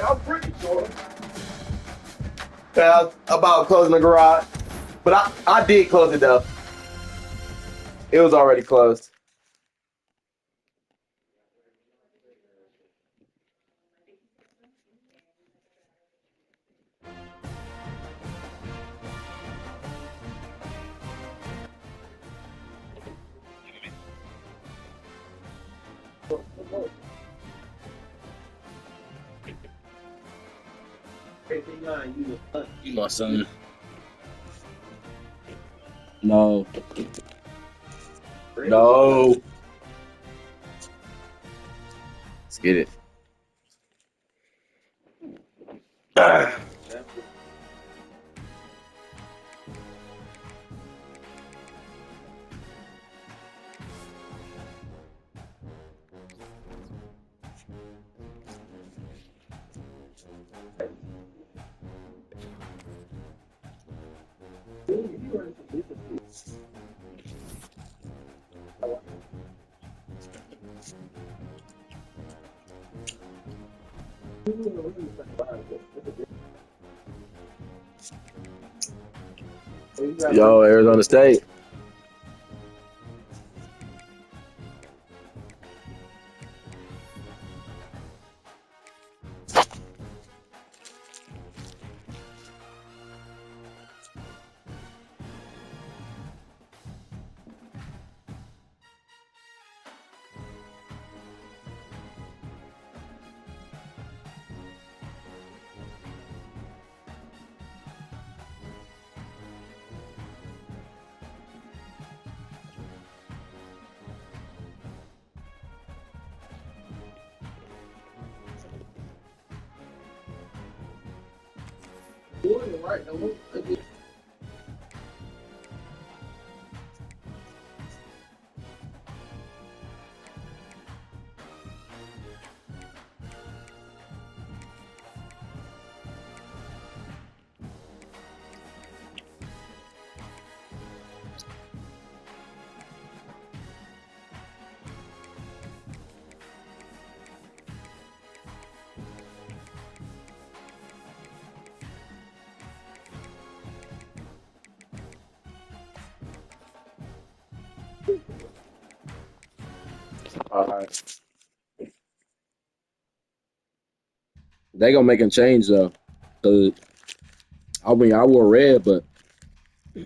I'm pretty sure. Yeah, about closing the garage. But I did close it though. It was already closed. You my son. No. No. Let's get it. Yo, Arizona State. All right. They gonna make a change though. Cause I mean I wore red, but One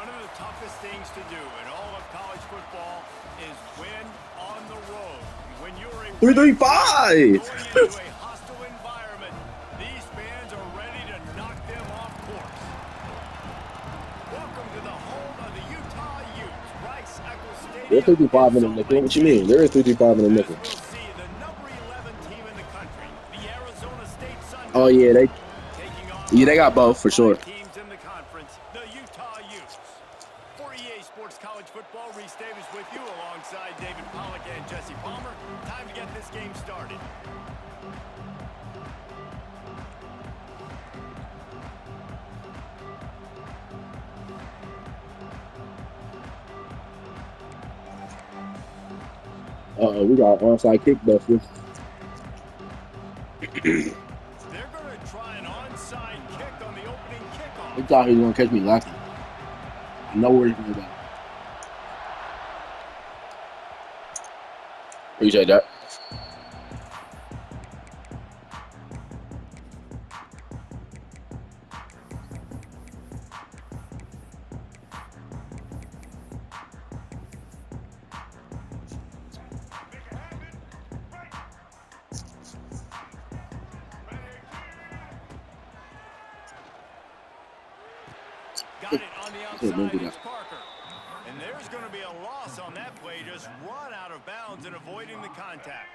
of the toughest things to do in all of college football is win on the road. When you're a 3-3-5. going into a hostile environment, these fans are ready to knock them off course. Welcome to the home of the Utah Utes, Rice-Eccles Stadium. They're 3-5 in the nickel. What you mean? They're 3-5 in the nickel. We'll see the number 11 team in the country, the Arizona State Sun Oh yeah, taking on they got both for sure. teams in the conference, the Utah Utes. For EA Sports College Football, Reese Davis with you alongside David Pollack and Jesse Palmer. Time to get this game started. We got onside kick buster. They're going to try an onside kick on the opening kickoff. He thought he was gonna catch me lacking. I know where he's gonna go. Appreciate that. Got it on the outside, it's Parker. And there's going to be a loss on that play, just run out of bounds and avoiding the contact.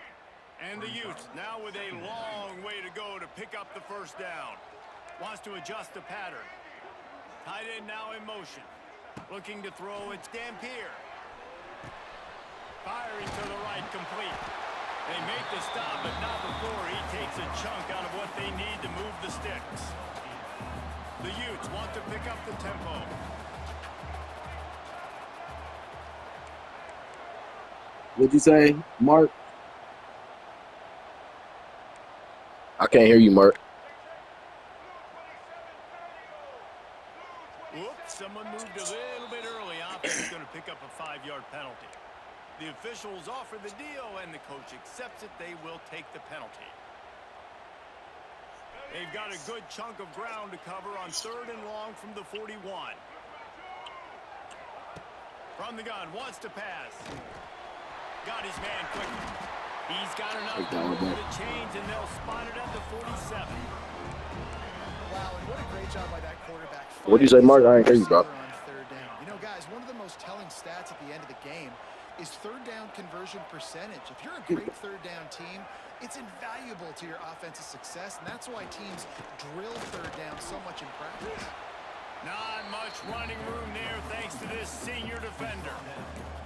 And the Utes now with a long way to go to pick up the first down. Wants to adjust the pattern. Tight end now in motion. Looking to throw, it's Dampier. Firing to the right, complete. They make the stop, but not before he takes a chunk out of what they need to move the sticks. The Utes want to pick up the tempo. What'd you say, Mark? I can't hear you, Mark. Whoops, someone moved a little bit early. Offense going to pick up a 5-yard penalty. The officials offer the deal, and the coach accepts it. They will take the penalty. They've got a good chunk of ground to cover on 3rd and long from the 41. From the gun, wants to pass. Got his man quickly. He's got enough room to change, and they'll spot it at the 47. Wow, and what a great job by that quarterback. What do you say, Mark? I ain't hear you, bro. On 3rd down. You know, guys, one of the most telling stats at the end of the game is 3rd down conversion percentage. If you're a great 3rd down team, it's invaluable to your offensive success, and that's why teams drill 3rd down so much in practice. Not much running room there thanks to this senior defender.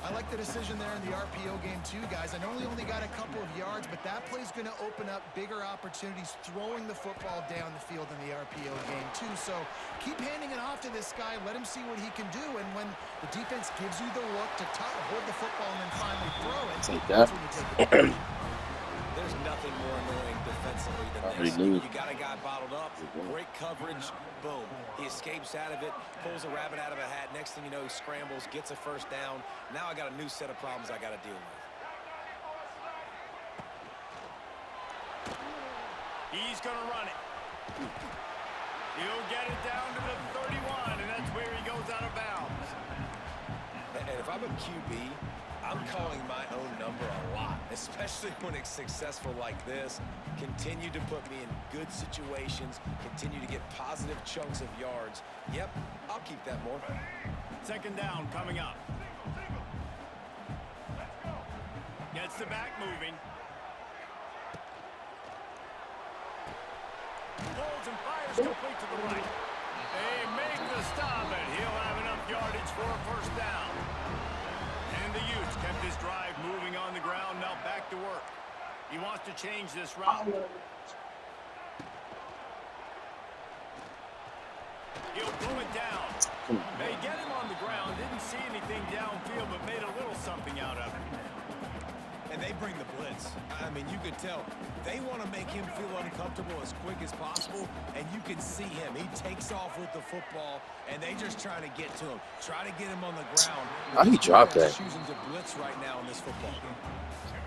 I like the decision there in the RPO game too, guys. I know he only got a couple of yards, but that play's going to open up bigger opportunities throwing the football down the field in the RPO game too. So keep handing it off to this guy. Let him see what he can do. And when the defense gives you the look to hold the football and then finally throw it, that's when you take it. There's nothing more annoying defensively than this. You got a guy bottled up, great coverage, boom. He escapes out of it, pulls a rabbit out of a hat. Next thing you know, he scrambles, gets a 1st down. Now I got a new set of problems I got to deal with. He's going to run it. He'll get it down to the 31, and that's where he goes out of bounds. And if I'm a QB, I'm calling my own number a lot, especially when it's successful like this. Continue to put me in good situations, continue to get positive chunks of yards. Yep, I'll keep that more. 2nd down coming up. Gets the back moving. Pulls and fires complete to the right. They make the stop, and he'll have enough yardage for a 1st down. And the Utes kept this drive moving on the ground, now back to work. He wants to change this route. He'll pull it down. They get him on the ground, didn't see anything downfield, but made a little something out of it. And they bring the blitz. I mean, you could tell they want to make him feel uncomfortable as quick as possible, and you can see him. He takes off with the football, and they just trying to get to him, try to get him on the ground. How do you drop that? Choosing to blitz right now in this football game.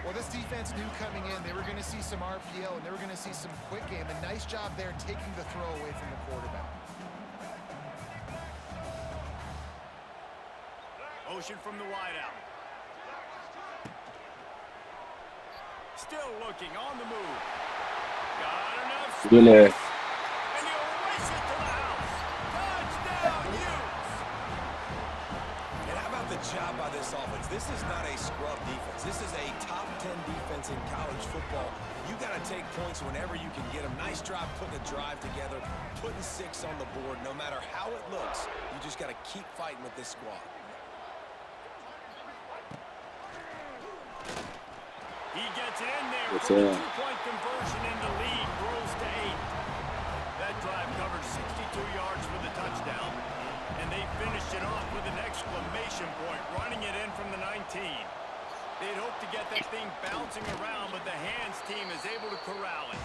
Well, this defense knew coming in they were going to see some RPO, and they were going to see some quick game. A nice job there taking the throw away from the quarterback. Motion from the wideout. Still looking on the move. Got enough space. In there. And he'll race it to the house. Touchdown, Utes. And how about the job by this offense? This is not a scrub defense. This is a top 10 defense in college football. You got to take points whenever you can get them. Nice job putting a drive together, putting 6 on the board. No matter how it looks, you just got to keep fighting with this squad. He gets it in there for the 2-point conversion, and the lead grows to 8. That drive covered 62 yards for the touchdown, and they finished it off with an exclamation point, running it in from the 19. They'd hoped to get that thing bouncing around, but the hands team is able to corral it.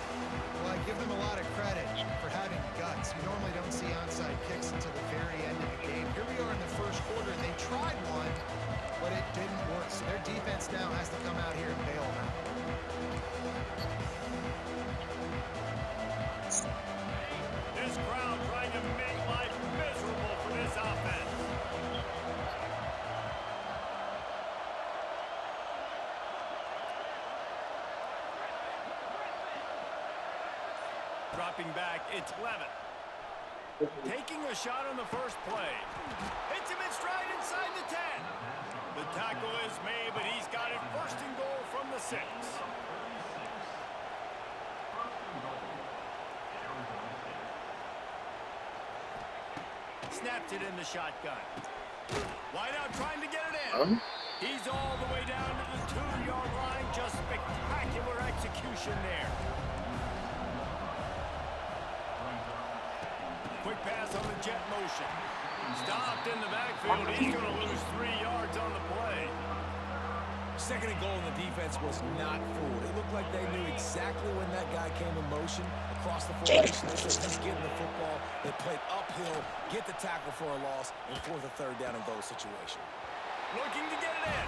Well, I give them a lot of credit for having guts. You normally don't see onside kicks until the very end of the game. Here we are in the 1st quarter, and they tried one, but it didn't work. So their defense now has to come out here and bail them out. This crowd trying to make life miserable for this offense. Dropping back, it's Levitt. Taking a shot on the first play. Hits him in stride inside the 10. The tackle is made, but he's got it 1st and goal from the 6. Snapped it in the shotgun. Wideout trying to get it in. He's all the way down to the 2-yard line. Just spectacular execution there. Quick pass on the jet motion. Stopped in the backfield. He's going to lose 3 yards on the play. Second and goal, and the defense was not fooled. It looked like they knew exactly when that guy came in motion across the formation. They said, he's getting the football. They played uphill, get the tackle for a loss, and force a third down and goal situation. Looking to get it in.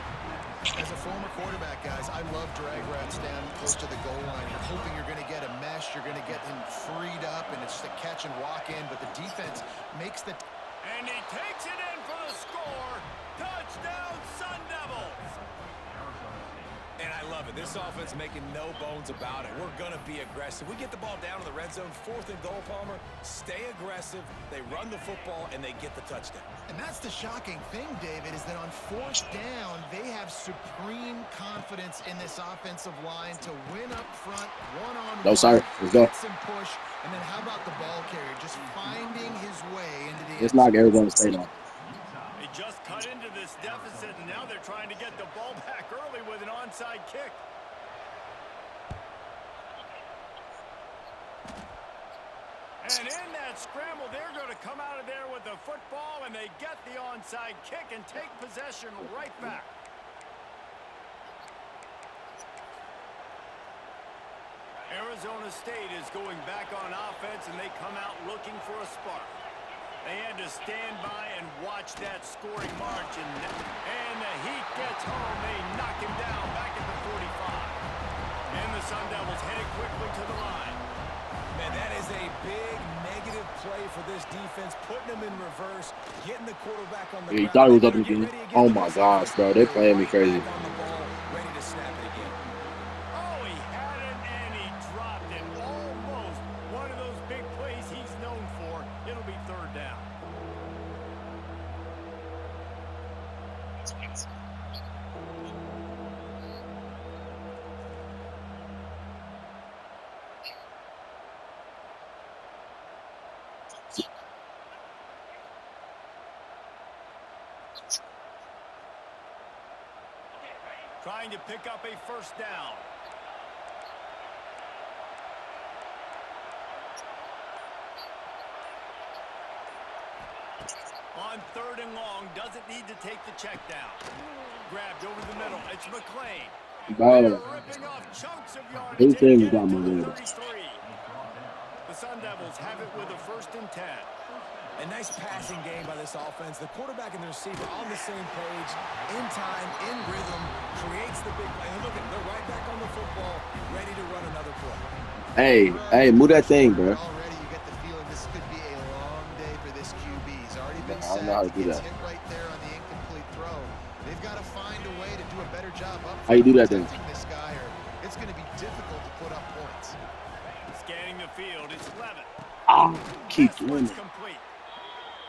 As a former quarterback, guys, I love drag routes down close to the goal line. You're hoping you're going to get a mesh. You're going to get him freed up, and it's just a catch and walk in. But the defense makes the... And he takes it in for the score. Touchdown, Sun Devils. And I love it. This offense making no bones about it. We're going to be aggressive. We get the ball down to the red zone, 4th and goal, Palmer. Stay aggressive. They run the football, and they get the touchdown. And that's the shocking thing, David, is that on 4th down, they have supreme confidence in this offensive line to win up front, one-on-one. No, sorry. Let's go. Get some push. And then how about the ball carrier just finding his way into the... It's not Arizona State on. They just cut into this deficit, and now they're trying to get the ball back early with an onside kick. And in that scramble, they're going to come out of there with the football, and they get the onside kick and take possession right back. Arizona State is going back on offense, and they come out looking for a spark. They had to stand by and watch that scoring march, and the Heat gets home. They knock him down back at the 45. And the Sun Devils headed quickly to the line. Man, that is a big negative play for this defense, putting them in reverse, getting the quarterback on the Yeah, you ground. thought he was up again. Oh my gosh, bro. They playing me crazy. On the ball, ready to snap it again. Oh, he had it, and he dropped it. Almost one of those big plays he's known for. It'll be third down. Trying to pick up a first down. On 3rd and long, doesn't need to take the check down. Grabbed over the middle. It's McClain. Bro, They're ripping off chunks of yardage. who and team get got it to more the yards? 33. The Sun Devils have it with a 1st and 10. A nice passing game by this offense. The quarterback and the receiver on the same page, in time, in rhythm, creates the big play. And look at it, they're right back on the football, ready to run another play. Hey, move that thing, bro. Already you get the feeling this could be a long day for this QB. He's already been I don't know how to sacked. do Gets that. hit right there on the incomplete throw. They've got to find a way to do a better job up How you do that then? protecting this guy, or it's going to be difficult to put up points. Scanning the field, it's Levitt. Ah, keep This doing one's it. complete.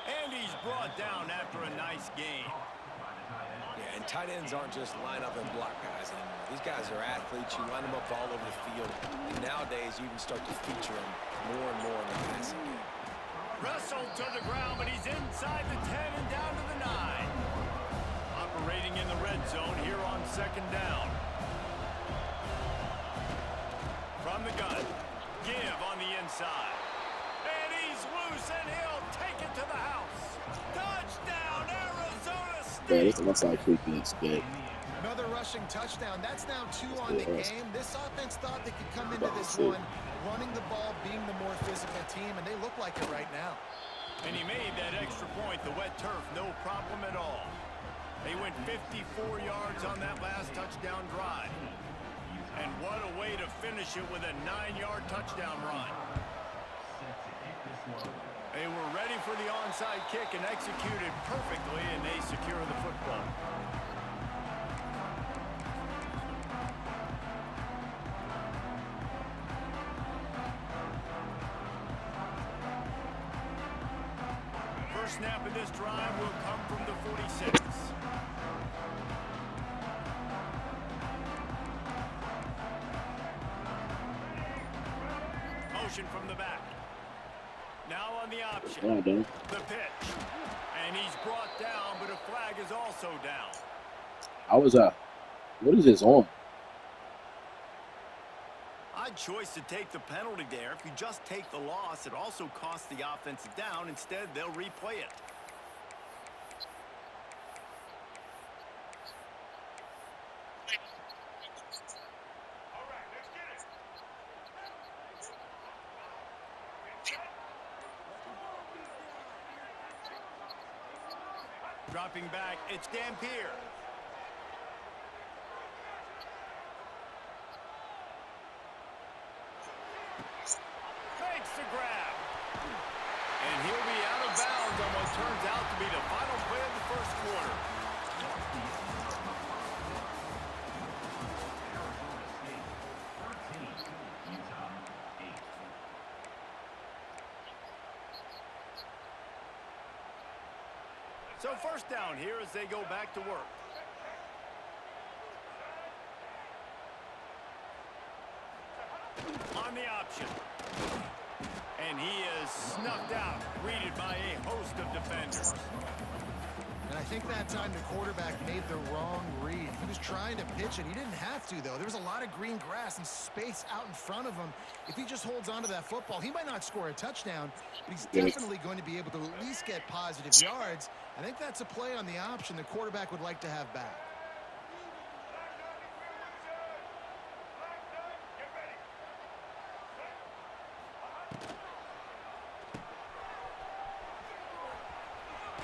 And he's brought down after a nice game. Yeah, and tight ends aren't just line up and block guys anymore. These guys are athletes. You line them up all over the field. And nowadays, you even start to feature them more and more in the passing game. Wrestled to the ground, but he's inside the 10 and down to the 9. Operating in the red zone here on 2nd down. From the gun, give on the inside. And he's loose, and he'll take it to the house. Touchdown, Arizona Bro, State. this looks like freaking big. Another rushing touchdown. That's now 2 on the Yeah. game. This offense thought they could come into this one running the ball, being the more physical team, and they look like it right now. And he made that extra point, the wet turf, no problem at all. They went 54 yards on that last touchdown drive. And what a way to finish it with a 9-yard touchdown run. They were ready for the onside kick and executed perfectly, and they secure the football. First snap of this drive will come from the 46. Motion from the back. Now on the option. Yeah, dude. The pitch. And he's brought down, but a flag is also down. I was what is this on? Odd choice to take the penalty there. If you just take the loss, it also costs the offense down. Instead, they'll replay it. Dropping back, it's Dampier. Makes the grab. And he'll be out of bounds on what turns out to be the final play of the first quarter. So first down here as they go back to work. On the option. And he is snuffed out, greeted by a host of defenders. And I think that time the quarterback made the wrong read. He was trying to pitch it. He didn't have to, though. There was a lot of green grass and space out in front of him. If he just holds on to that football, he might not score a touchdown, but he's definitely going to be able to at least get positive yards. I think that's a play on the option the quarterback would like to have back.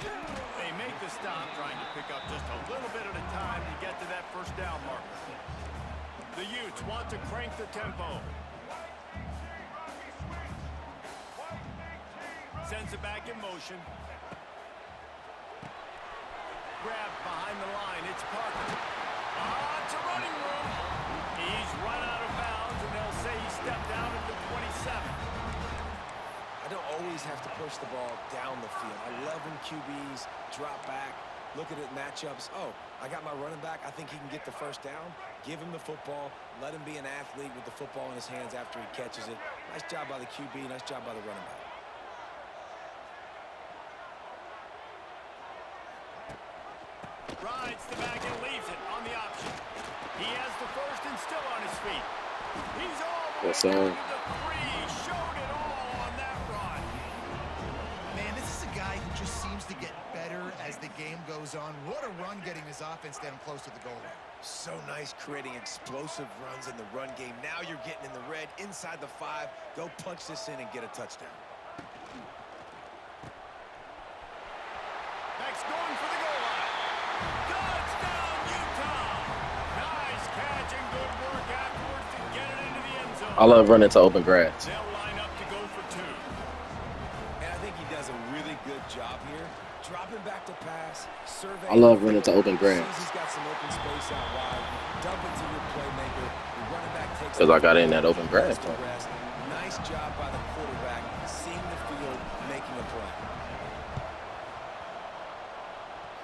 They make the stop, trying to pick up just a little bit at a time to get to that first down marker. The Utes want to crank the tempo. Sends it back in motion. Grabbed behind the line. It's Parker. It's a running room. He's run out of bounds, and they'll say he stepped down at the 27. I don't always have to push the ball down the field. I love when QBs drop back, look at it matchups. Oh, I got my running back. I think he can get the first down. Give him the football. Let him be an athlete with the football in his hands after he catches it. Nice job by the QB. Nice job by the running back. Rides the back and leaves it on the option. He has the first and still on his feet. He's all the way down to the 3. Showed it all on that run. Man, this is a guy who just seems to get better as the game goes on. What a run getting his offense down close to the goal line. So nice creating explosive runs in the run game. Now you're getting in the red inside the 5. Go punch this in and get a touchdown. Beck's going for the goal line. Touchdown, Utah! Nice catch and good work afterwards to get it into the end zone. I love running to open grass. They'll line up to go for 2. And I think he does a really good job here. Dropping back to pass, survey. I love running to open grass. He's got some open space out wide. Dump it to your playmaker. The running back takes Because I got in that open grass. Nice job by the quarterback, seeing the field, making a play.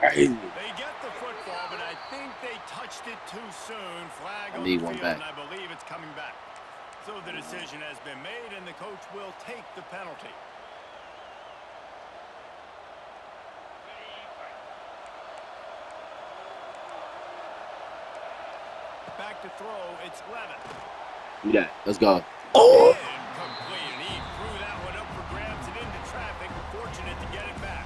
Crazy. They get the football, but I think they touched it too soon. Flag on the need field, one back. and I believe it's coming back. So the decision has been made, and the coach will take the penalty. Back to throw, it's Levitt. Yeah, let's go. Oh! Incomplete, and he threw that one up for grabs and into traffic. Fortunate to get it back.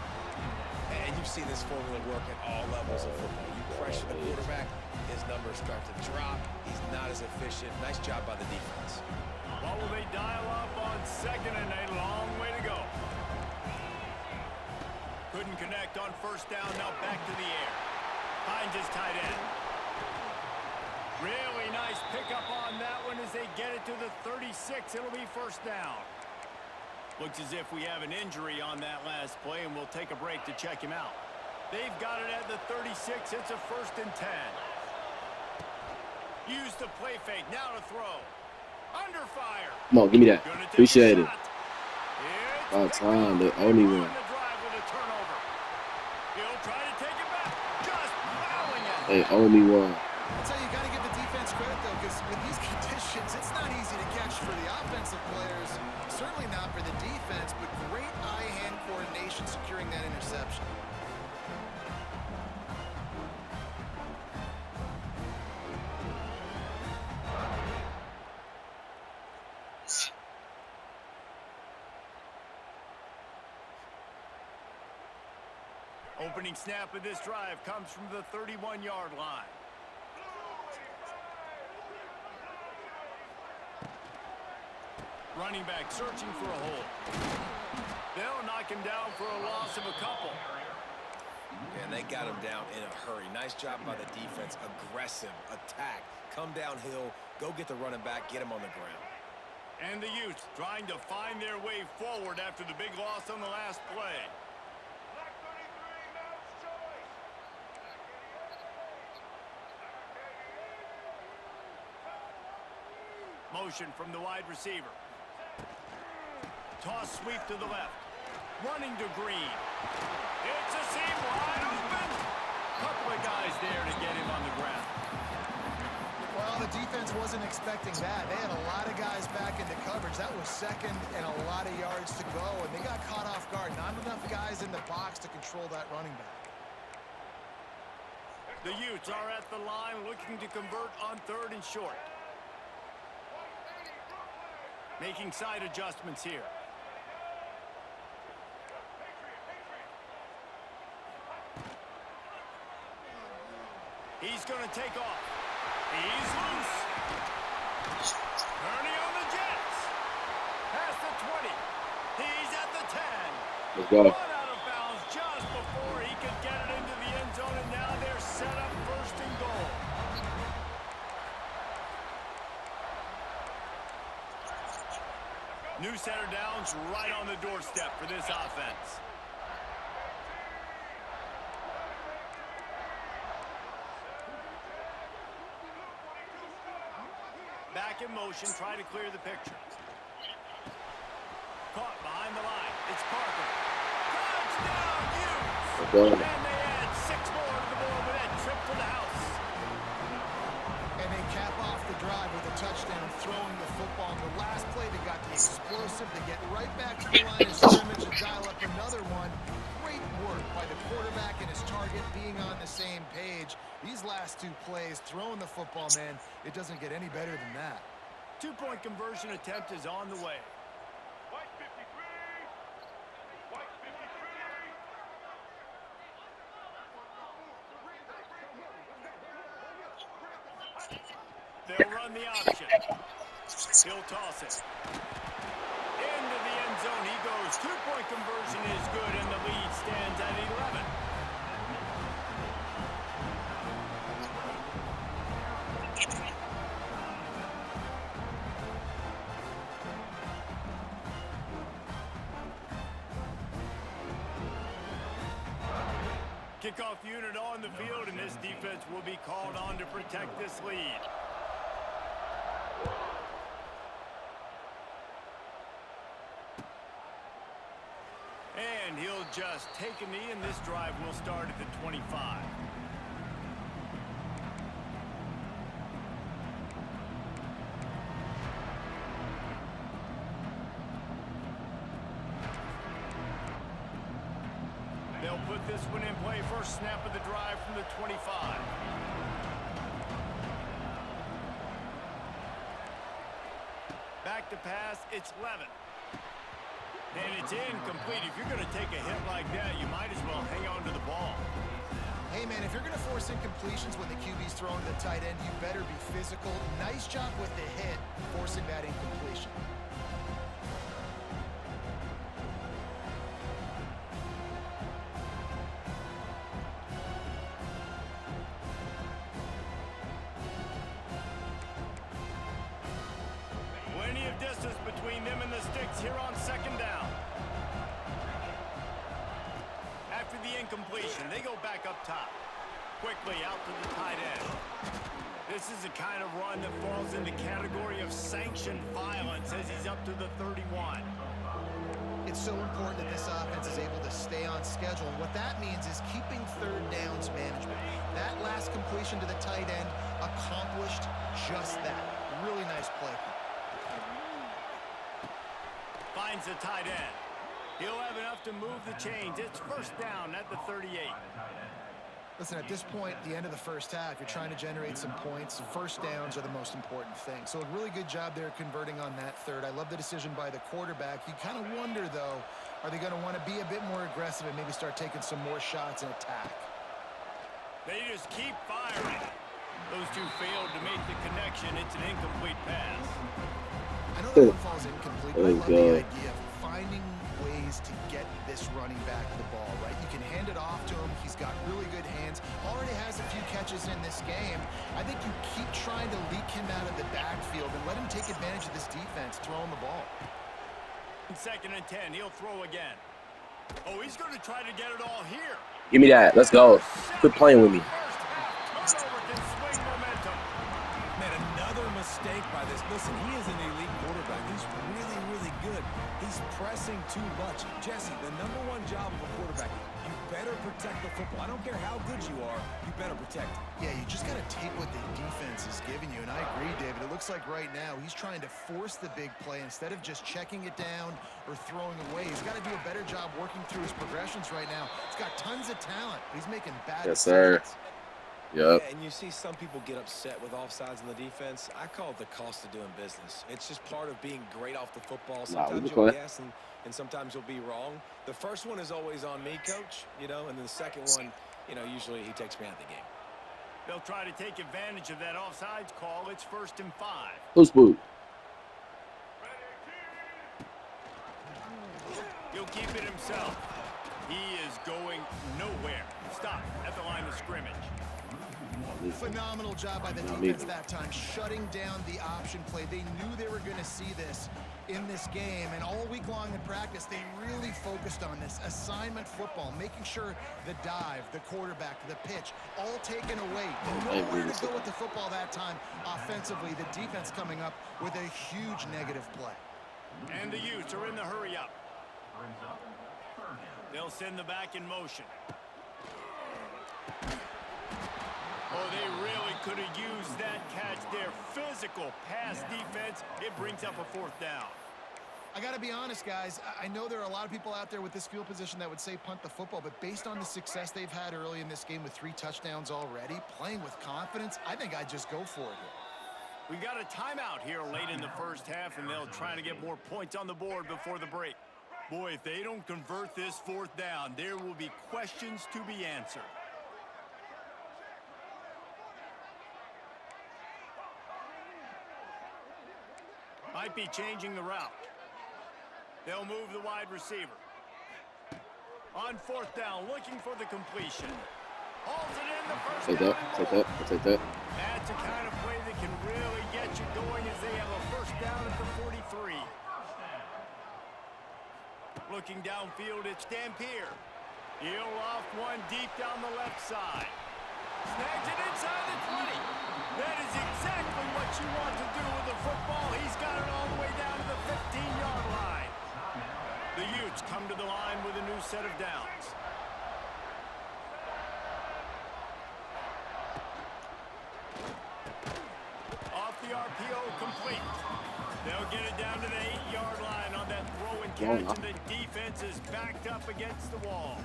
And you've seen this formula work at all levels of football. You pressure the quarterback, his numbers start to drop. He's not as efficient. Nice job by the defense. What will they dial up on second and a long way to go? Couldn't connect on first down, now back to the air. Finds his tight end. Really nice pickup on that one as they get it to the 36. It'll be first down. Looks as if we have an injury on that last play, and we'll take a break to check him out. They've got it at the 36. It's a 1st and 10. Use the play fake. Now to throw. Under fire. Come on, give me that. Gonna take Appreciate a it. shot. It's About time, the only one. on the drive with a turnover. He'll try to take it back. Just plowing it. They owe me one. That's how you got to give the defense credit, though, because with these conditions, it's not easy to catch for the offensive players. Certainly not for the defense, but great eye-hand coordination securing that interception. Opening snap of this drive comes from the 31-yard line. Running back searching for a hole. They'll knock him down for a loss of a couple. And they got him down in a hurry. Nice job by the defense. Aggressive attack. Come downhill. Go get the running back. Get him on the ground. And the Utes trying to find their way forward after the big loss on the last play. Motion from the wide receiver. Toss sweep to the left. Running to Green. It's a seam wide open. Couple of guys there to get him on the ground. Well, the defense wasn't expecting that. They had a lot of guys back into coverage. That was second and a lot of yards to go, and they got caught off guard. Not enough guys in the box to control that running back. The Utes are at the line looking to convert on 3rd and short. Making side adjustments here. He's going to take off. He's loose. Turning on the Jets. Past the 20. He's at the 10. Let's go. Run out of bounds just before he could get it into the end zone, and now they're set up 1st and goal. New center downs right on the doorstep for this offense. Back in motion, try to clear the picture. Caught behind the line. It's Parker. Touchdown, Utes! Let's go. And they add 6 more to the board with that trip to the house. And they cap off the drive with a touchdown, throwing the football. In the last play, they got the explosive. They get right back to the line of scrimmage and dial up another one. Great work by the quarterback and his target being on the same page. These last 2 plays, throwing the football, man, it doesn't get any better than that. 2-point conversion attempt is on the way. They'll run the option. He'll toss it. Into the end zone he goes. 2-point conversion is good, and the lead stands at 11. Kickoff unit on the field, and this defense will be called on to protect this lead. And he'll just take a knee, and this drive will start at the 25. They'll put this one in play. First snap of the drive from the 25. Back to pass, it's Levin. And it's incomplete. If you're going to take a hit like that, you might as well hang on to the ball. Hey, man, if you're going to force incompletions when the QB's throwing to the tight end, you better be physical. Nice job with the hit, forcing that incompletion. Plenty of distance between them and the sticks here on 2nd down. After the incompletion, they go back up top. Quickly out to the tight end. This is the kind of run that falls in the category of sanctioned violence as he's up to the 31. It's so important that this offense is able to stay on schedule. And what that means is keeping 3rd downs management. That last completion to the tight end accomplished just that. Really nice play. Finds the tight end. He'll have enough to move the chains. It's 1st down at the 38. Listen, at this point, the end of the first half, you're trying to generate some points. 1st downs are the most important thing. So a really good job there converting on that 3rd. I love the decision by the quarterback. You kind of wonder, though, are they going to want to be a bit more aggressive and maybe start taking some more shots and attack? They just keep firing. Those two failed to make the connection. It's an incomplete pass. I know that one falls incomplete, but I love the idea of finding ways ways to get this running back the ball, right? You can hand it off to him. He's got really good hands. Already has a few catches in this game. I think you keep trying to leak him out of the backfield and let him take advantage of this defense throwing the ball. 2nd and 10. He'll throw again. Oh, he's going to try to get it all here. Give me that. Let's go. Quit playing with me. First half turnover can swing momentum. Man, another mistake by this. Listen, he is an elite quarterback. He's really, really good. He's pressing too much. Jesse, the #1 job of a quarterback, you better protect the football. I don't care how good you are, you better protect it. Yeah, you just got to take what the defense is giving you. And I agree, David. It looks like right now he's trying to force the big play instead of just checking it down or throwing away. He's got to do a better job working through his progressions right now. He's got tons of talent, but he's making bad Yes, decisions. sir. Yep. Yeah, and you see some people get upset with offsides in the defense. I call it the cost of doing business. It's just part of being great off the football. Sometimes you'll guess and sometimes you'll be wrong. The first one is always on me, Coach, and then the second one, usually he takes me out of the game. They'll try to take advantage of that offsides call. It's 1st and 5. Who's boot? He'll keep it himself. He is going nowhere. Stop at the line of scrimmage. Phenomenal job by the defense that time, shutting down the option play. They knew they were going to see this in this game, and all week long in practice, they really focused on this assignment football, making sure the dive, the quarterback, the pitch, all taken away. Nowhere to go with the football that time offensively. The defense coming up with a huge negative play. And the Utes are in the hurry up. They'll send the back in motion. Oh, they really could have used that catch there. Physical pass defense. It brings up a 4th down. I got to be honest, guys. I know there are a lot of people out there with this field position that would say punt the football, but based on the success they've had early in this game with 3 touchdowns already, playing with confidence, I think I'd just go for it here. We got a timeout here late in the first half, and they'll try to get more points on the board before the break. Boy, if they don't convert this 4th down, there will be questions to be answered. Might be changing the route. They'll move the wide receiver. On 4th down, looking for the completion. Hauls it in the first down. Take that. That's a kind of play that can really get you going as they have a 1st down at the 43. Looking downfield, it's Dampier. He'll loft one deep down the left side. Snags it inside the 20. That is exactly what you want to do with the football. He's got it all the way down to the 15-yard line. The Utes come to the line with a new set of downs. Off the RPO, complete. They'll get it down to the 8-yard line on that throw and catch, and the defense is backed up against the wall.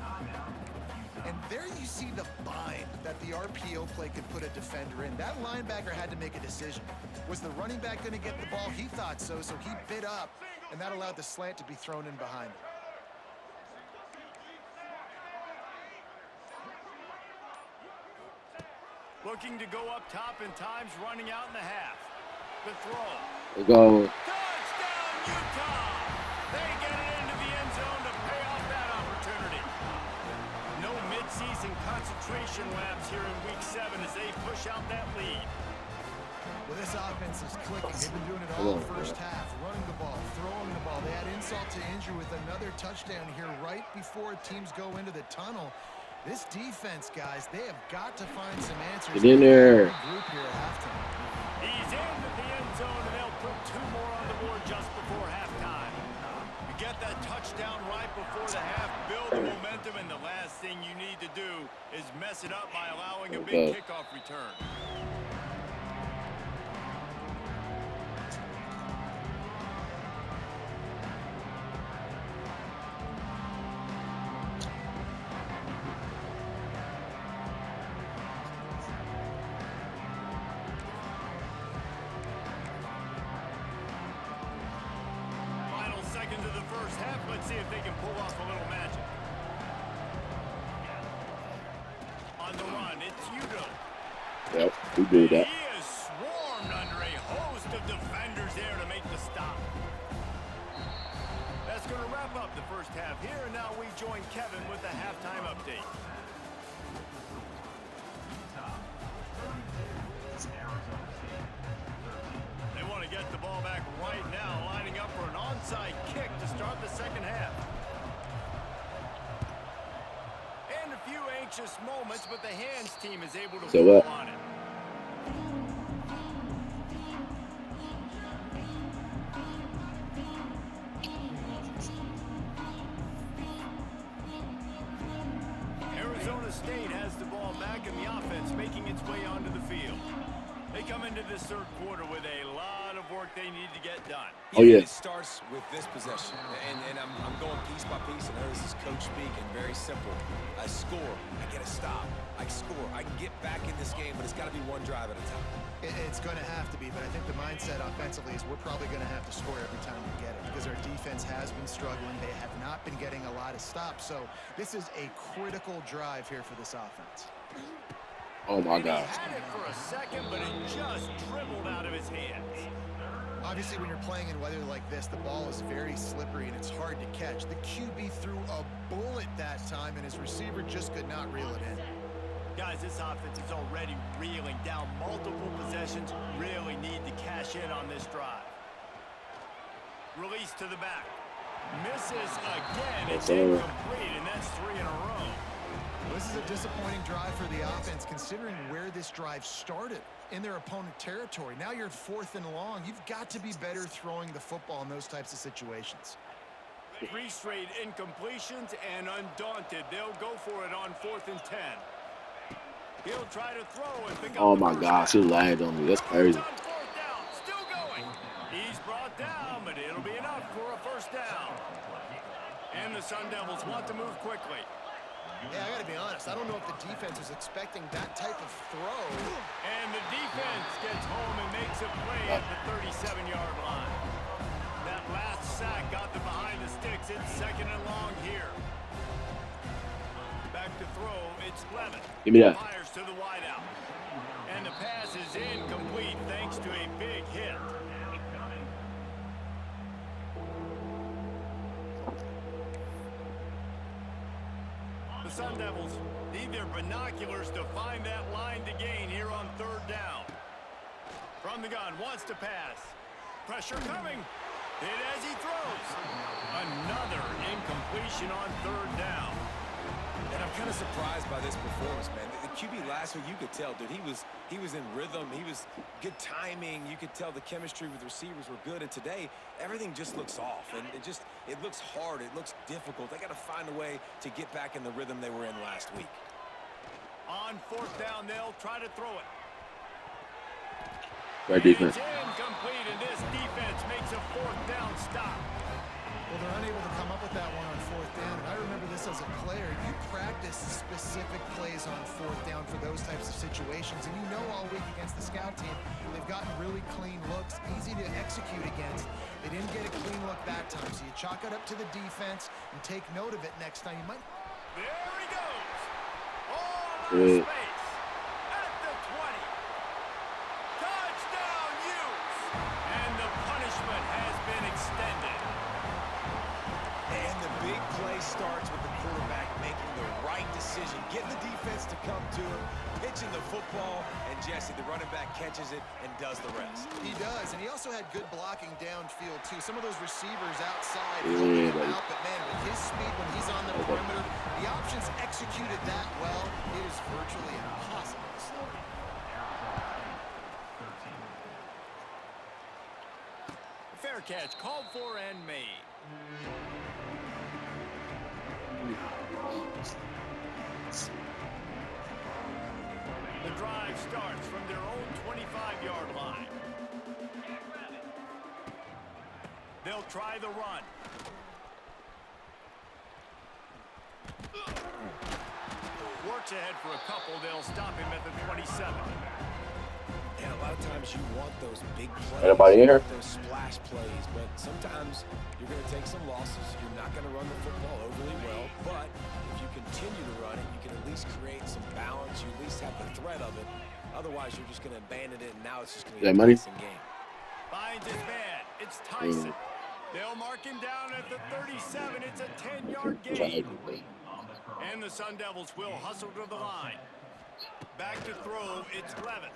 And there you see the bind that the RPO play could put a defender in. That linebacker had to make a decision. Was the running back going to get the ball? He thought so, so he bit up, and that allowed the slant to be thrown in behind him. Looking to go up top, and time's running out in the half. The throw. Let's go. Touchdown, Utah! They get it into the end zone to pay off that opportunity. No midseason concentration laps here in Week 7 as they push out that lead. Well, this offense is clicking. They've been doing it all first half, running the ball, throwing the ball. They had insult to injury with another touchdown here right before teams go into the tunnel. This defense, guys, they have got to find some answers. Get in there. Group here at halftime. He's into the end zone, and they'll put 2 more on the board just before halftime. You get that touchdown right before the half, build the momentum, and the last thing you need to do is mess it up by allowing a big kickoff return. Let's see if they can pull off a little magic. On the run, it's Udo. Yep, we do that. He is swarmed under a host of defenders there to make the stop. That that's going to wrap up the first half here. And now we join Kevin with the halftime update. They want to get the ball back right now, lining up for an onside kick to start the second half. And a few anxious moments, but the hands team is able to pull on it. Arizona State has the ball back and the offense making its way onto the field. They come into this third quarter with a lot of work they need to get done. Oh, yeah. It starts with this possession. And I'm going piece by piece. I know this is coach speak and very simple. I score. I get a stop. I score. I can get back in this game, but it's got to be one drive at a time. It's going to have to be, but I think the mindset offensively is we're probably going to have to score every time we get it because our defense has been struggling. They have not been getting a lot of stops. So this is a critical drive here for this offense. Oh, my God. He had it for a second, but it just dribbled out of his hands. Obviously, when you're playing in weather like this, the ball is very slippery and it's hard to catch. The QB threw a bullet that time, and his receiver just could not reel it in. Guys, this offense is already reeling down multiple possessions. Really need to cash in on this drive. Release to the back. Misses again. It's incomplete, and that's 3 in a row. This is a disappointing drive for the offense, considering where this drive started in their opponent territory. Now you're at 4th and long. You've got to be better throwing the football in those types of situations. 3 straight incompletions, and undaunted, they'll go for it on 4th and 10. He'll try to throw and pick up. Oh, my gosh. He lagged on me. That's crazy. On 4th down, still going. He's brought down, but it'll be enough for a first down. And the Sun Devils want to move quickly. Yeah, I got to be honest. I don't know if the defense was expecting that type of throw. And the defense gets home and makes a play at the 37-yard line. That last sack got them behind the sticks. It's 2nd and long here. Back to throw. It's Levin. Give me that. Fires to the wideout. And the pass is incomplete thanks to a big hit. The Sun Devils need their binoculars to find that line to gain here on 3rd down. From the gun, wants to pass. Pressure coming. Hit as he throws. Another incompletion on 3rd down. And I'm kind of surprised by this performance, man. The QB last week, you could tell, dude, he was in rhythm. He was good timing. You could tell the chemistry with the receivers were good. And today, everything just looks off. And it looks hard. It looks difficult. They got to find a way to get back in the rhythm they were in last week. On 4th down, they'll try to throw it. Great defense. It's incomplete, and this defense makes a 4th down stop. Well, they're unable to come up with that one on 4th down. And I remember this as a player. You practice specific plays on 4th down for those types of situations. And you know all week against the scout team, they've gotten really clean looks, easy to execute against. They didn't get a clean look that time. So you chalk it up to the defense and take note of it next time. You might. There he goes. All out Good. of space. At the 20. Touchdown, Utes. And the punishment has been extended. And the big play starts with the quarterback making the right decision, getting the defense to come to him, pitching the football, and Jesse, the running back, catches it and does the rest. He does, and he also had good blocking downfield, too. Some of those receivers outside Yeah, helping him out, but, man, with his speed when he's on the perimeter, the options executed that well, it is virtually impossible to slow him. Fair catch called for and made. The drive starts from their own 25-yard line. They'll try the run. Works ahead for a couple. They'll stop him at the 27. And a lot of times you want those big plays, Anybody in here? those splash plays, but sometimes you're going to take some losses. You're not going to run the football overly well, but if you continue to run it, you can at least create some balance. You at least have the threat of it. Otherwise, you're just going to abandon it, and now it's just going to be a passing game. Finds his man. It's Tyson. They'll mark him down at the 37. 7. It's a 10-yard gain. And the Sun Devils will hustle to the line. Back to throw. It's Levitt.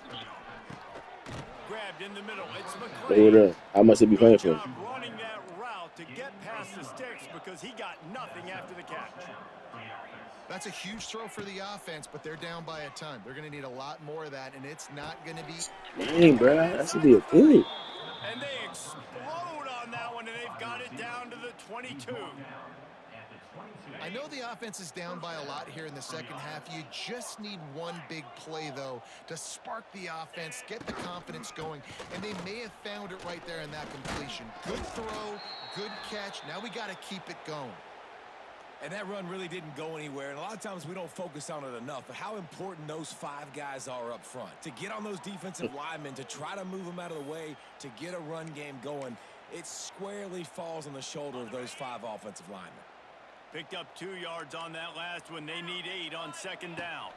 Grabbed in the middle. It's McClain. How much did be playing Good for? job running that route to get past the sticks because he got nothing after the catch. That's a huge throw for the offense, but they're down by a ton. They're going to need a lot more of that, and it's not going to be... Dang, bro. That should be a good. And they explode on that one, and they've got it down to the 22. I know the offense is down by a lot here in the second half. You just need one big play, though, to spark the offense, get the confidence going, and they may have found it right there in that completion. Good throw, good catch. Now we got to keep it going. And that run really didn't go anywhere. And a lot of times we don't focus on it enough, but how important those 5 guys are up front. To get on those defensive linemen, to try to move them out of the way, to get a run game going, it squarely falls on the shoulder of those 5 offensive linemen. Picked up 2 yards on that last one. They need 8 on second down.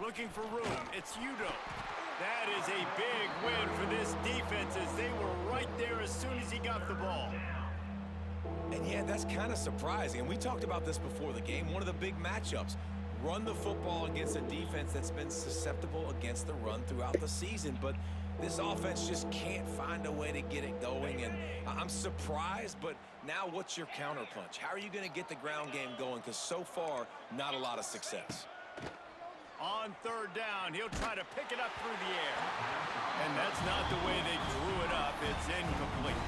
Looking for room. It's Udo. That is a big win for this defense as they were right there as soon as he got the ball. And yeah, that's kind of surprising. And we talked about this before the game. One of the big matchups. Run the football against a defense that's been susceptible against the run throughout the season. But this offense just can't find a way to get it going. And I'm surprised, but now what's your counterpunch? How are you going to get the ground game going? Because so far, not a lot of success. On third down, he'll try to pick it up through the air. And that's not the way they drew it up. It's incomplete.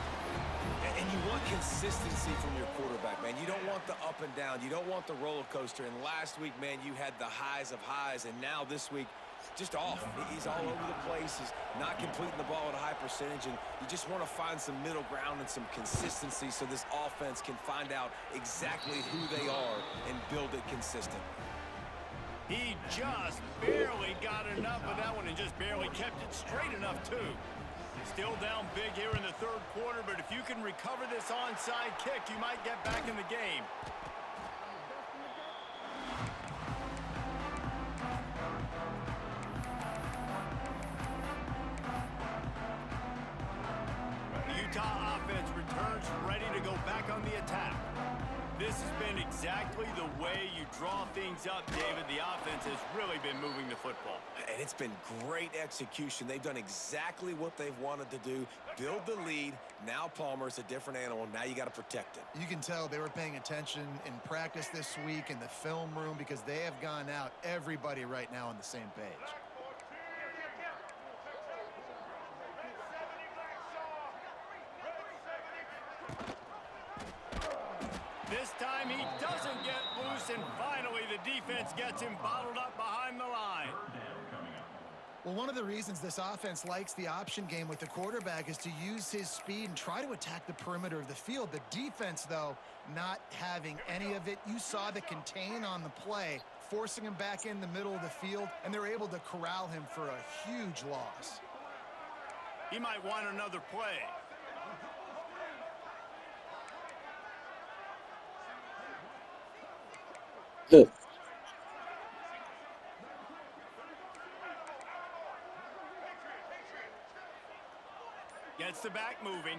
And you want consistency from your quarterback, man. You don't want the up and down. You don't want the roller coaster. And last week, man, you had the highs of highs. And now this week, just off. He's all over the place. He's not completing the ball at a high percentage. And you just want to find some middle ground and some consistency so this offense can find out exactly who they are and build it consistent. He just barely got enough of that one and just barely kept it straight enough, too. Still down big here in the third quarter, but if you can recover this onside kick, you might get back in the game. The Utah offense returns ready to go back on the attack. This has been exactly the way you draw things up, David. The offense has really been moving the football. And it's been great execution. They've done exactly what they've wanted to do. Build the lead. Now Palmer's a different animal. Now you got to protect it. You can tell they were paying attention in practice this week in the film room because they have gone out, everybody right now on the same page. This time he doesn't get loose, and finally the defense gets him bottled up behind the line. Well, one of the reasons this offense likes the option game with the quarterback is to use his speed and try to attack the perimeter of the field. The defense, though, not having any of it. You saw the contain on the play, forcing him back in the middle of the field, and they're able to corral him for a huge loss. He might want another play. Gets the back moving.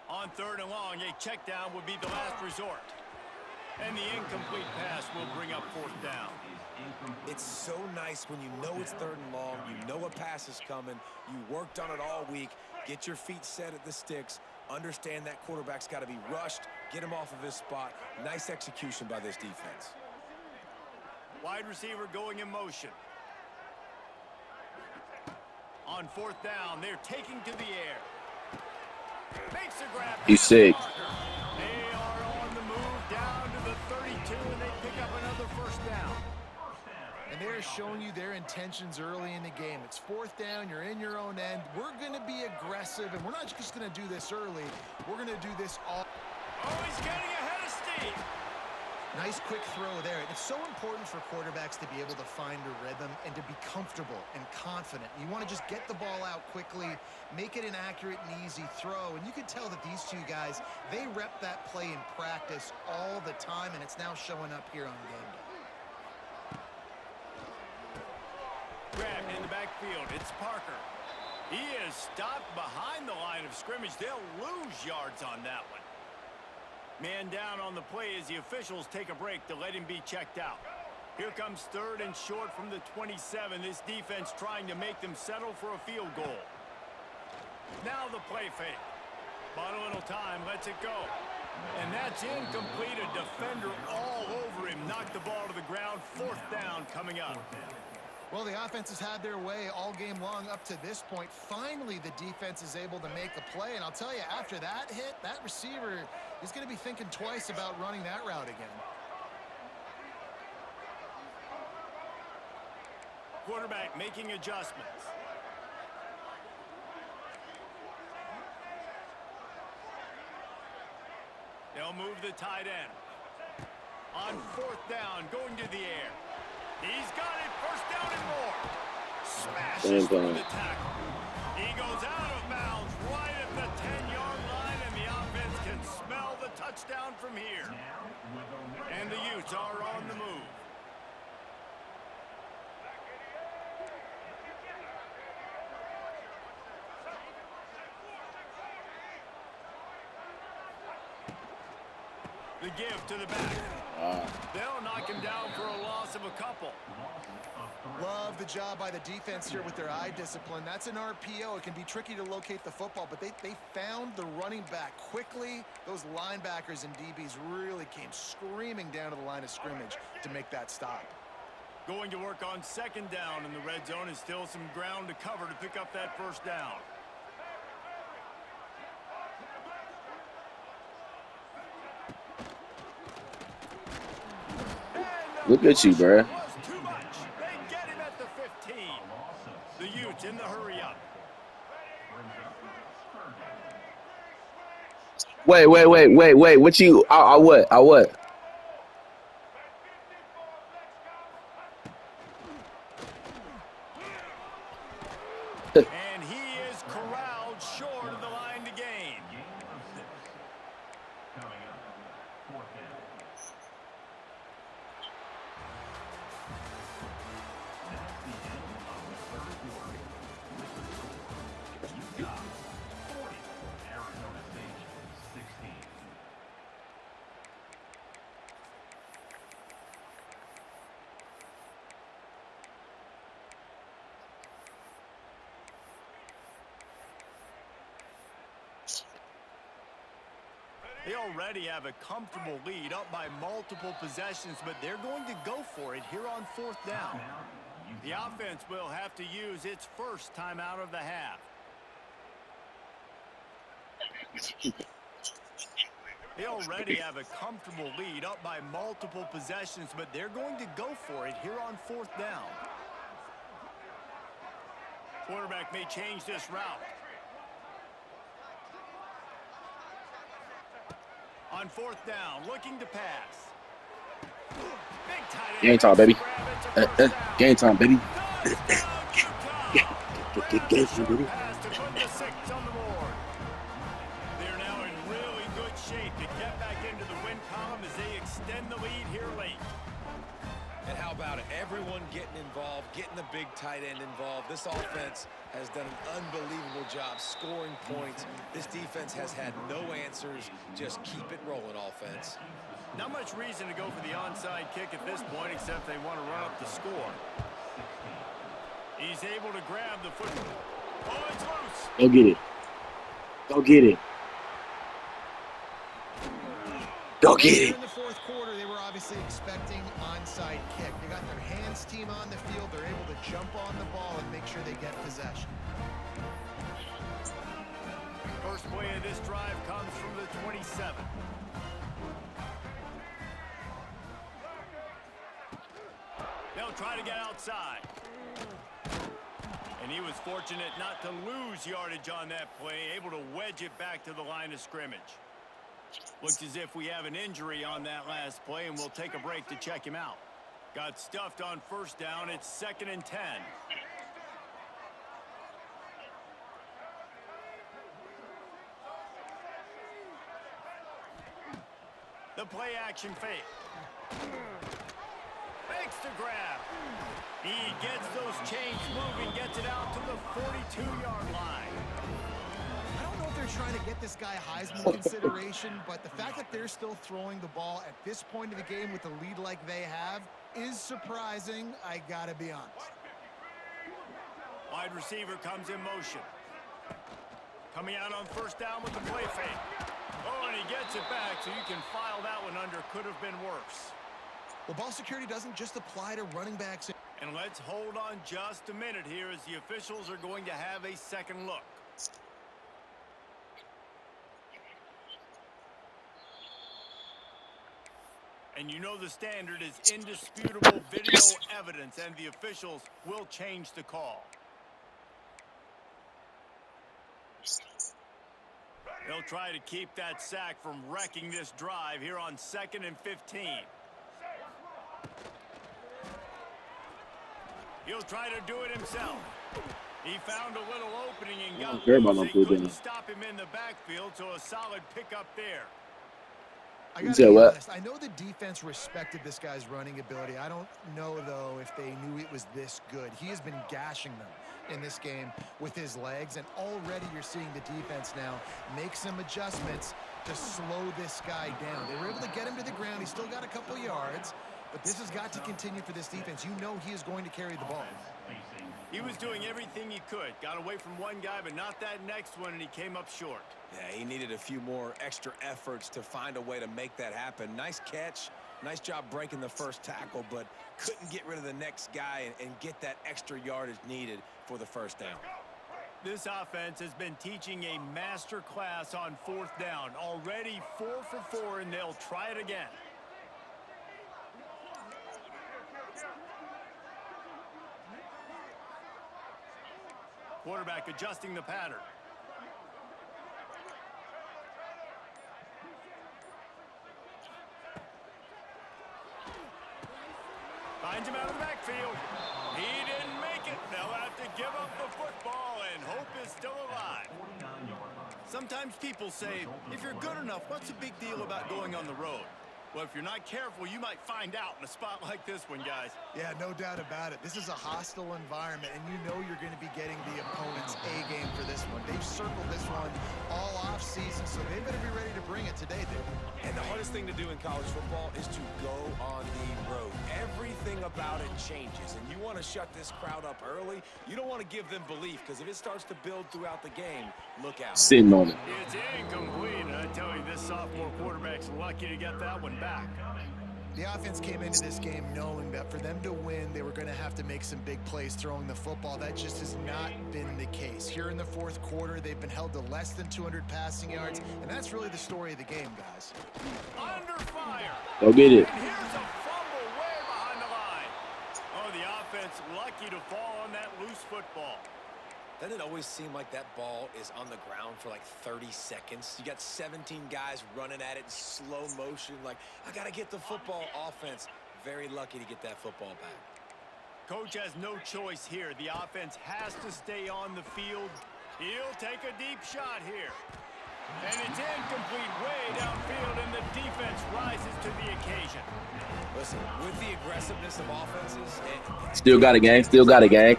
On third and long, a check down would be the last resort. And the incomplete pass will bring up fourth down. It's so nice when you know it's third and long, you know a pass is coming, you worked on it all week, get your feet set at the sticks, understand that quarterback's got to be rushed, get him off of his spot. Nice execution by this defense. Wide receiver going in motion. On fourth down, they're taking to the air. Makes a grab. He's sick. They are on the move down to the 32, and they pick up another first down. And they're showing you their intentions early in the game. It's fourth down, you're in your own end. We're going to be aggressive, and we're not just going to do this early. We're going to do this all. Oh, he's getting ahead of steam. Nice quick throw there. It's so important for quarterbacks to be able to find a rhythm and to be comfortable and confident. You want to just get the ball out quickly, make it an accurate and easy throw. And you can tell that these two guys, they rep that play in practice all the time, and it's now showing up here on game day. Grabbed in the backfield. It's Parker. He is stopped behind the line of scrimmage. They'll lose yards on that one. Man down on the play as the officials take a break to let him be checked out. Here comes 3rd and short from the 27. This defense trying to make them settle for a field goal. Now the play fake. Bought a little time, lets it go. And that's incomplete. A defender all over him. Knocked the ball to the ground. 4th down coming up. Well, the offense has had their way all game long up to this point. Finally, the defense is able to make a play. And I'll tell you, after that hit, that receiver is going to be thinking twice about running that route again. Quarterback making adjustments. They'll move the tight end. On 4th down, going to the air. He's got it. 1st down and more. Smashes through the tackle. He goes out of bounds right at the 10-yard line, and the offense can smell the touchdown from here. And the Utes are on the move. The give to the back. They'll knock him down for a loss of a couple. Love the job by the defense here with their eye discipline. That's an RPO. It can be tricky to locate the football, but they found the running back quickly. Those linebackers and DBs really came screaming down to the line of scrimmage to make that stop. Going to work on 2nd down in the red zone, and still some ground to cover to pick up that 1st down. Look at you, bro. Too much. They get him at the 15. The Utes in the hurry up. Wait. What you? I what? And he is corralled short of the line to gain. They already have a comfortable lead up by multiple possessions, but they're going to go for it here on 4th down. The offense will have to use its 1st timeout of the half. They already have a comfortable lead up by multiple possessions, but they're going to go for it here on 4th down. Quarterback may change this route. On 4th down, looking to pass. Big tight end. Game time, baby. Game time, baby. Game time, baby. They're now in really good shape to get back into the win column as they extend the lead here late. And how about it? Everyone getting involved, getting the big tight end involved. This offense has done an unbelievable job scoring points. This defense has had no answers. Just keep it rolling, offense. Not much reason to go for the onside kick at this point, except they want to run up the score. He's able to grab the football. Oh, it's loose. Go get it. Go get it. Go get it. In the 4th quarter, they were obviously expecting onside kick. They got their hands team on the field. They're able to jump on the ball and make sure they get possession. First play of this drive comes from the 27. They'll try to get outside. And he was fortunate not to lose yardage on that play, able to wedge it back to the line of scrimmage. Looks as if we have an injury on that last play, and we'll take a break to check him out. Got stuffed on 1st down. It's 2nd and 10. The play action fake. Fakes to grab. He gets those chains moving, gets it out to the 42-yard line. I don't know if they're trying to to get this guy Heisman consideration, but the fact that they're still throwing the ball at this point of the game with a lead like they have is surprising, I gotta be honest. Wide receiver comes in motion. Coming out on first down with the play fake. Oh, and he gets it back, so you can file that one under. Could have been worse. Well, ball security doesn't just apply to running backs. And let's hold on just a minute here as the officials are going to have a second look. And you know the standard is indisputable video evidence, and the officials will change the call. They'll try to keep that sack from wrecking this drive here on 2nd and 15. He'll try to do it himself. He found a little opening and got loose. He couldn't stop him in the backfield, so a solid pickup there. I gotta be honest, I know the defense respected this guy's running ability. I don't know, though, if they knew it was this good. He has been gashing them in this game with his legs, and already you're seeing the defense now make some adjustments to slow this guy down. They were able to get him to the ground. He's still got a couple yards, but this has got to continue for this defense. You know he is going to carry the ball. He was doing everything he could. Got away from one guy, but not that next one, and he came up short. Yeah, he needed a few more extra efforts to find a way to make that happen. Nice catch. Nice job breaking the first tackle, but couldn't get rid of the next guy and get that extra yardage needed for the first down. This offense has been teaching a master class on 4th down. Already 4 for 4, and they'll try it again. Quarterback adjusting the pattern. Finds him out of the backfield. He didn't make it. They'll have to give up the football, and hope is still alive. Sometimes people say, if you're good enough, what's the big deal about going on the road? Well, if you're not careful, you might find out in a spot like this one, guys. Yeah, no doubt about it. This is a hostile environment, and you know you're going to be getting the opponent's A-game for this one. They've circled this one all off-season, so they better be ready to bring it today, dude. And the hardest thing to do in college football is to go on the road. Everything about it changes, and you want to shut this crowd up early. You don't want to give them belief, because if it starts to build throughout the game, look out. Sitting on it. It's incomplete, and I tell you, this sophomore quarterback's lucky to get that one back. The offense came into this game knowing that for them to win, they were going to have to make some big plays throwing the football. That just has not been the case. Here in the 4th quarter, they've been held to less than 200 passing yards, and that's really the story of the game, guys. Under fire. Go get it. And here's a fumble way behind the line. Oh, the offense lucky to fall on that loose football. Doesn't it always seem like that ball is on the ground for like 30 seconds? You got 17 guys running at it in slow motion. Like, I got to get the football. Offense, very lucky to get that football back. Coach has no choice here. The offense has to stay on the field. He'll take a deep shot here. And it's incomplete way downfield, and the defense rises to the occasion. Listen, with the aggressiveness of offenses, Still got it, gang. Still got it, gang.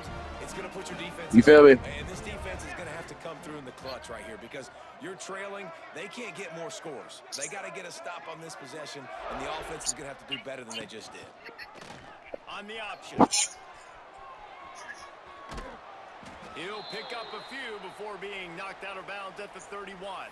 it's going to put your defense. You feel me? And this defense is going to have to come through in the clutch right here because you're trailing. They can't get more scores. They got to get a stop on this possession, and the offense is going to have to do better than they just did. On the option. He'll pick up a few before being knocked out of bounds at the 31.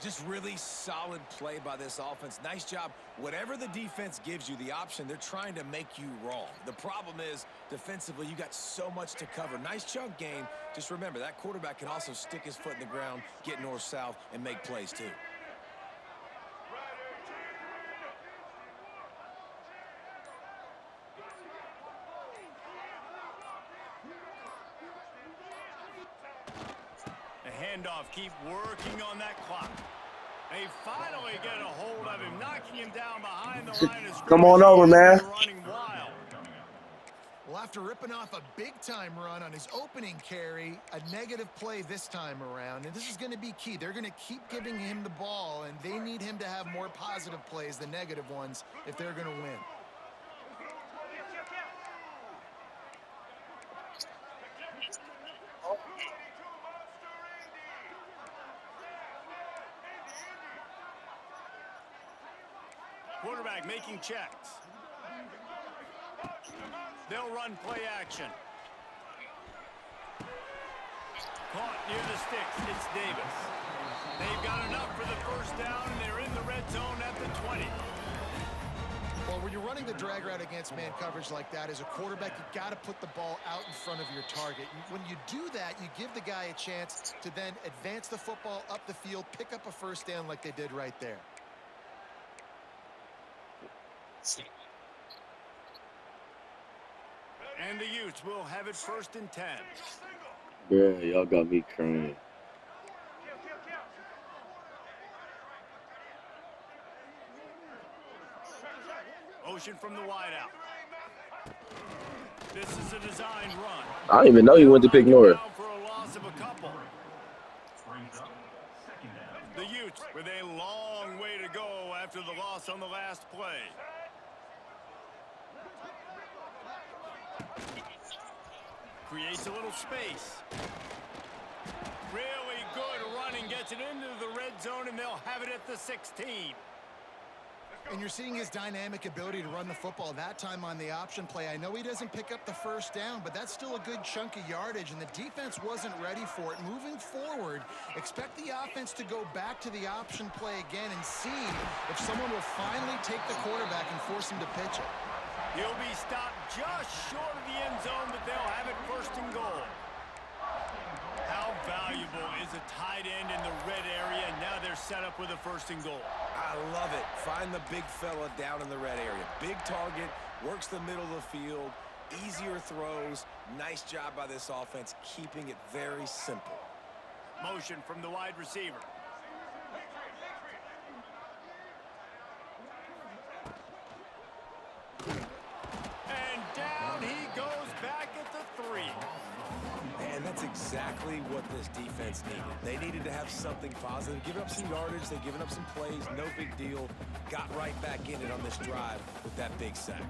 Just really solid play by this offense. Nice job. Whatever the defense gives you the option, they're trying to make you wrong. The problem is, defensively, you got so much to cover. Nice chunk game. Just remember, that quarterback can also stick his foot in the ground, get north-south, and make plays too. Handoff, keep working on that clock. They finally get a hold of him, knocking him down behind the line of scrimmage. Come on over, man. Running wild. Well, after ripping off a big-time run on his opening carry, a negative play this time around, and this is going to be key. They're going to keep giving him the ball, and they need him to have more positive plays than negative ones if they're going to win. Quarterback making checks. They'll run play action. Caught near the sticks. It's Davis. They've got enough for the first down, and they're in the red zone at the 20. Well, when you're running the drag route against man coverage like that, as a quarterback, you got to put the ball out in front of your target. And when you do that, you give the guy a chance to then advance the football up the field, pick up a first down like they did right there. And the Utes will have it 1st and 10. Yeah, y'all got me crying. Motion from the wideout. This is a designed run. I didn't even know he went to pick North. For a loss of a couple. The Utes with a long way to go after the loss on the last play. Creates a little space. Really good running, gets it into the red zone, and they'll have it at the 16. And you're seeing his dynamic ability to run the football, that time on the option play. I know he doesn't pick up the first down, but that's still a good chunk of yardage, and the defense wasn't ready for it. Moving forward, expect the offense to go back to the option play again and see if someone will finally take the quarterback and force him to pitch it. He'll be stopped just short of the end zone, but they'll have it 1st and goal. How valuable is a tight end in the red area? Now they're set up with a 1st and goal. I love it. Find the big fella down in the red area. Big target, works the middle of the field, easier throws. Nice job by this offense, keeping it very simple. Motion from the wide receiver. And down he goes back at the 3. And that's exactly what this defense needed. They needed to have something positive. Giving up some yardage, they've given up some plays, no big deal. Got right back in it on this drive with that big sack.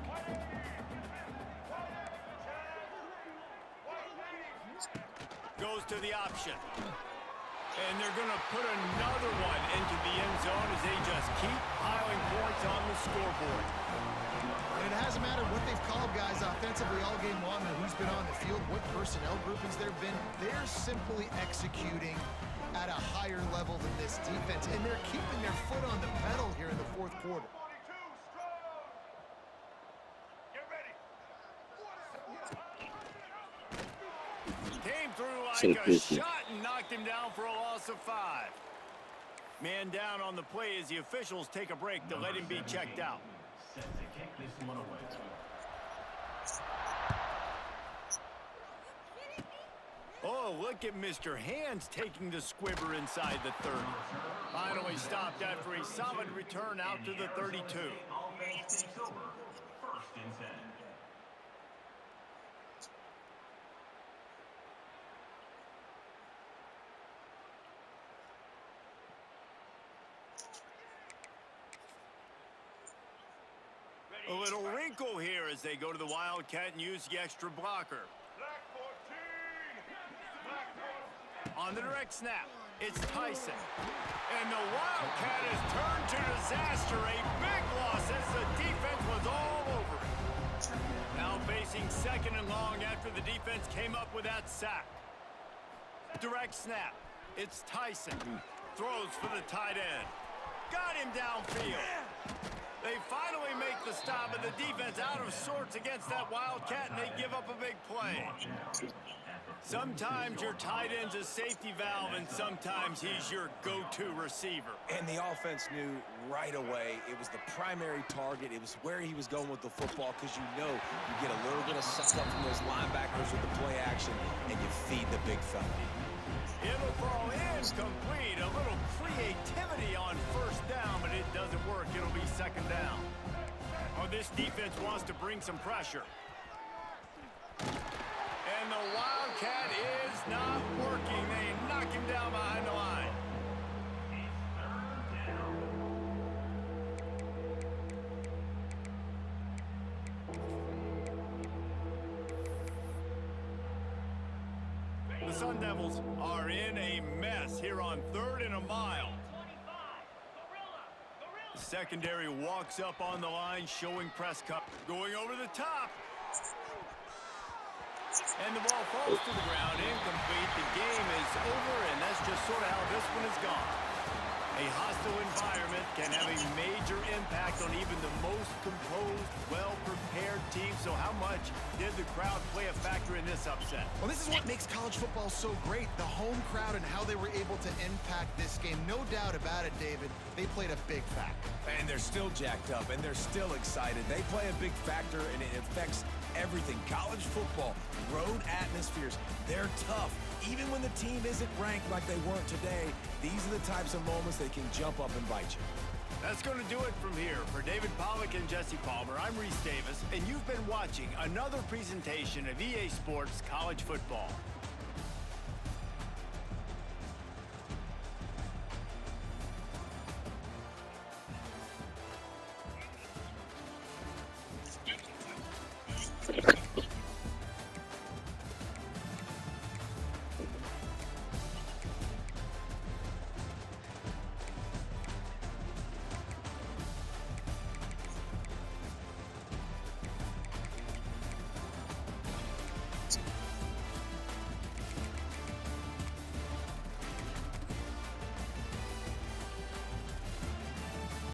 Goes to the option. And they're going to put another one into the end zone as they just keep piling points on the scoreboard. And it hasn't mattered what they've called guys offensively all game long or who's been on the field, what personnel groupings there have been. They're simply executing at a higher level than this defense, and they're keeping their foot on the pedal here in the 4th quarter. Came through like a shot and knocked him down for a loss of 5. Man down on the play as the officials take a break to let him be checked out. Oh, look at Mr. Hands taking the squibber inside the 30. Finally stopped after a solid return out to the 32. A little wrinkle here as they go to the Wildcat and use the extra blocker. On the direct snap, it's Tyson. And the Wildcat has turned to disaster. A big loss as the defense was all over it. Now facing 2nd and long after the defense came up with that sack. Direct snap, it's Tyson. Throws for the tight end. Got him downfield. They finally make the stop, and the defense out of sorts against that Wildcat, and they give up a big play. Sometimes your tight end's a safety valve, and sometimes he's your go-to receiver. And the offense knew right away it was the primary target. It was where he was going with the football, because you know you get a little bit of suck up from those linebackers with the play action, and you feed the big fella. It'll fall incomplete. A little creativity on 1st down, but it doesn't work. It'll be 2nd down. Oh, this defense wants to bring some pressure. And the Wildcat is not working. They knock him down behind the line. The Sun Devils are in a mess here on 3rd and a mile. The secondary walks up on the line, showing Prescott going over the top. And the ball falls to the ground, incomplete. The game is over, and that's just sort of how this one is gone. A hostile environment can have a major impact on even the most composed, well-prepared team. So how much did the crowd play a factor in this upset? Well, this is what makes college football so great, the home crowd and how they were able to impact this game. No doubt about it, David. They played a big factor. And they're still jacked up, and they're still excited. They play a big factor, and it affects everything. College football, road atmospheres, they're tough. Even when the team isn't ranked like they weren't today, these are the types of moments they can jump up and bite you. That's going to do it from here. For David Pollack and Jesse Palmer, I'm Reese Davis, and you've been watching another presentation of EA Sports College Football.